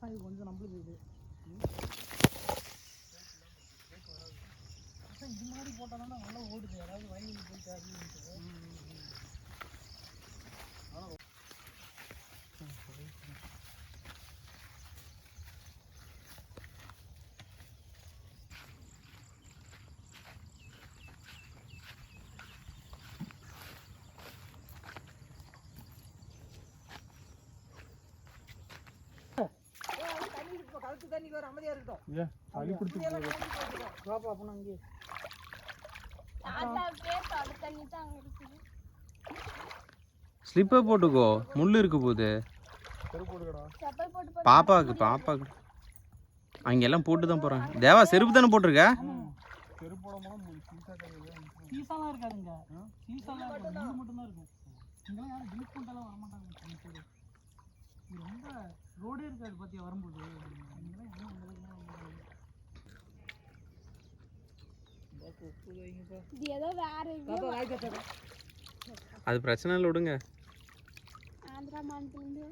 இது கொஞ்சம் நம்மளுக்கு இது இது மாதிரி போட்டால் தானே நல்லா ஓடுது. அதாவது வயலுக்கு போயிட்டு அப்படின்ட்டு தண்ணி வர அமைதியா இருக்கட்டும். சளி பிடிச்சி பாப்பா அப்ப அங்கே ஸ்லிப்பர் போட்டுக்கோ, முள்ளு இருக்கு போகுது பாப்பாக்கு. அங்கெல்லாம் போட்டு தான் போகிறேன். தேவா செருப்பு தானே போட்டிருக்க? செருப்பு போடாம சீசாலாம் இருக்காதுங்க. சீசாலாம் இருக்காது, முள்ளு மட்டும்தான் இருக்கும். இங்கெல்லாம் யாரும் ஜூஸ் பண்ணிட்டாலும் வரமாட்டாங்க. இது ரொம்ப ரோடே இருக்காது பார்த்தியா வரும்போது. அது பிரச்சனை இல்லை, விடுங்க. ஆந்திரா மாநிலத்திலிருந்து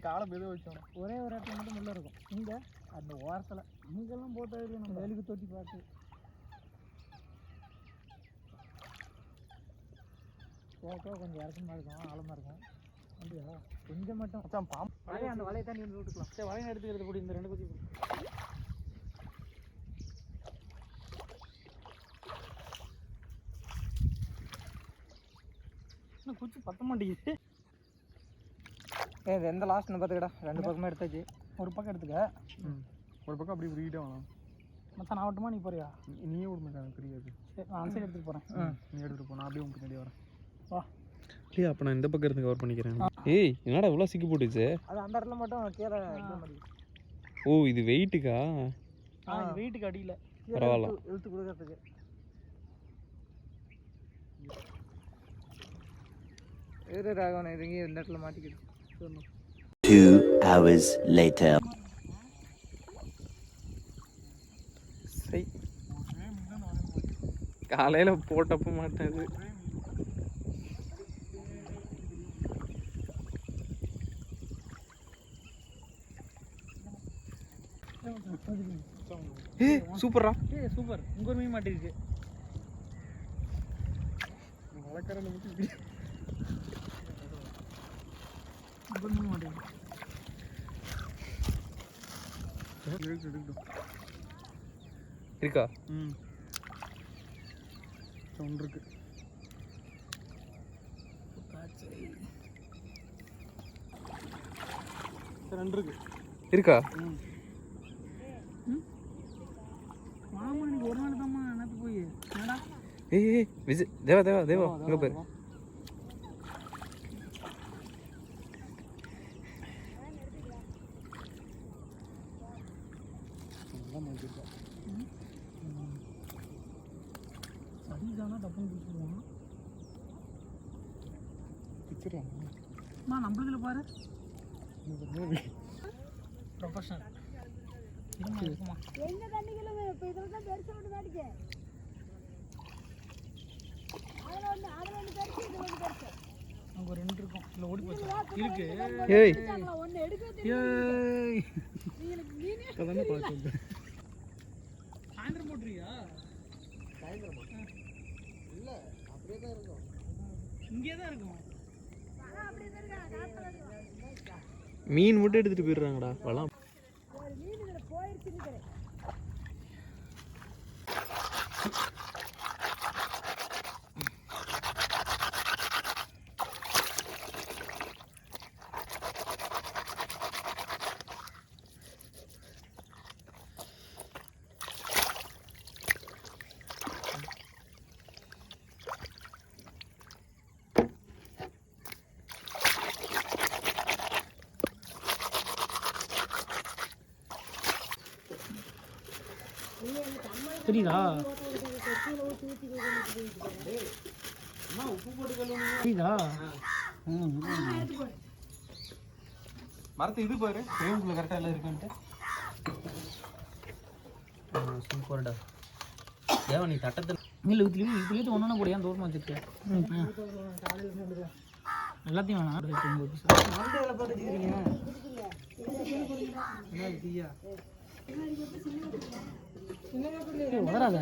காலை பெரிய வச்சோம். ஒரே ஒரு இடத்துல மட்டும் முள்ள இருக்கும். இங்கே அந்த ஓரத்தில் இங்கெல்லாம் போட்டு நம்ம வேலைக்கு தொட்டி பார்த்து போக கொஞ்சம் இறக்கமாக இருக்கும், ஆழமாக இருக்கும். அப்படியா கொஞ்சம் மட்டும் பாம்பு அந்த வலையை தான் நீண்டு விட்டுக்கலாம். சரி வலையை எடுத்துக்கிறது கூட இந்த ரெண்டு குச்சி இன்னும் குச்சி பத்த மாட்டேங்குது. இது எந்த லாஸ்ட்னு பார்த்துக்கடா. ரெண்டு பக்கமே எடுத்தாச்சு. ஒரு பக்கம் எடுத்துக்க, ஒரு பக்கம் அப்படி உருகிட்டே வேணாம். மச்சான் நான் விட்டுமா நீ போறியா? நீயே விட மாட்டேன், எனக்கு தெரியாது. சரி நான் அந்த சைடு எடுத்துகிட்டு போகிறேன். நீ எடுத்துகிட்டு போ, நான் அப்படியே உங்க பின்னாடி வரேன். வா இல்லையா, அப்போ நான் இந்த பக்கம் இருந்து கவர் பண்ணிக்கிறேன். ஏய் என்னடா இவ்வளோ சிக்கி போட்டுச்சு? அது அந்த இடத்துல மட்டும் கீழே. ஓ இது வெயிட்டுக்கா? வெயிட்டுக்கு அடியில் பரவாயில்ல, இழுத்து கொடுக்கறதுக்கு. ராகவன் இறங்கி இந்த இடத்துல மாட்டிக்கிட்டு 2 hours later. காலையில் போட்டப்ப மாட்டேன். ஏய் சூப்பரா, சூப்பர். உங்க ஒரு மீன் மாட்டிருக்கு. வளர்க்கறத மட்டும் மீன் மாட்டிருக்கு. இருக்கா? சவுண்ட் இருக்கு. ரெண்டு இருக்கு. இருக்கா? மாமா இன்னைக்கு ஒரு நாள் தான்மா நினைப்பு போய். என்னடா ஏய் விஜய், தேவா தேவா தேவா இங்கே பாரு. சதிதானா தப்புன்னு பிடிச்சிருவான். பிடிச்சிடலாமா நம்மளுக்குள்ள பாரு. ப்ரொஃபஷனல் இருக்குமா? எங்க தண்ணிக்குள்ள இப்போ இதெல்லாம் தான் பெருசு விட்டு காட்டிக்க. அதுல ஒன்று பெருசு, இது ஒன்று பெருசு. அங்கே ஒரு ரெண்டு இருக்கும். இல்லை ஓடி போச்சு இருக்கு. ஏய் ஒன்று எடுக்க ஏய் நீங்களுக்கு மீனே அதானே பார்த்து சாயந்தரம் போட்டுறியா? சாயந்தரம் இல்லை அப்படியே தான் இருக்கும். இங்கே தான் இருக்கும். மீன் மட்டும் எடுத்துட்டு போயிடுறாங்கடா. வளம் ஒரு மீன் இதில் போயிடுச்சுன்னு. தெரியுதா? தெரியுதா? மரத்து இது பாரு, ஃப்ரேம்குள்ள கரெக்டாக எல்லாம் இருக்குன்ட்டு. சூப்பர்டா. தேவா நீ தட்டத்தில் இல்லை இதுலேயே ஒன்று போடியா தூரமாக வச்சுருக்கேன் எல்லாத்தையும் வேணாம் உதராத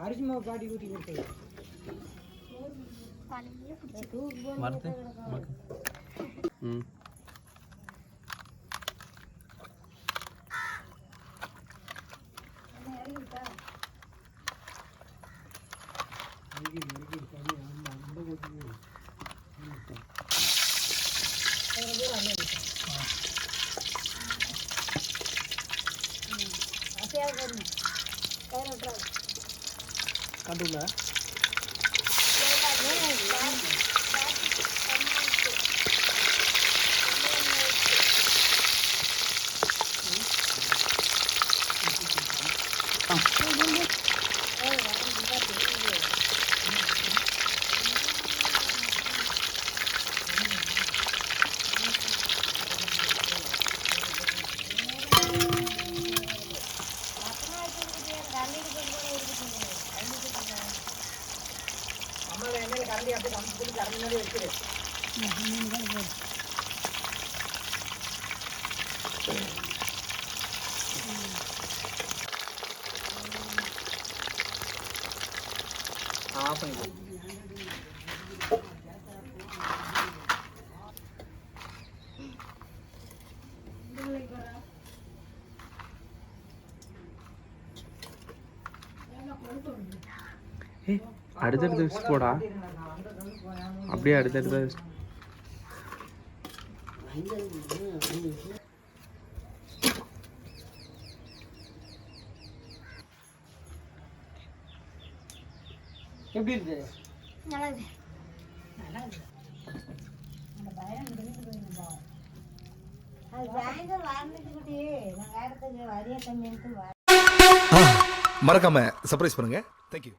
அரிசி மாவு பாட்டி ஊற்றி கொடுத்தது மறுத்து ம் கண்டுல அடுத்தடுத்து வச்சு போடா அப்படியே அடுத்தடுத்து எப்படி இருக்கு நல்லா இருக்கு அந்த பயம் அது சாயந்தரம் வாழ்ந்துட்டு குட்டி நான் வேறதுக்கு வரியா தண்ணி மறக்காம சர்ப்ரைஸ் பண்ணுங்க. தேங்க்யூ.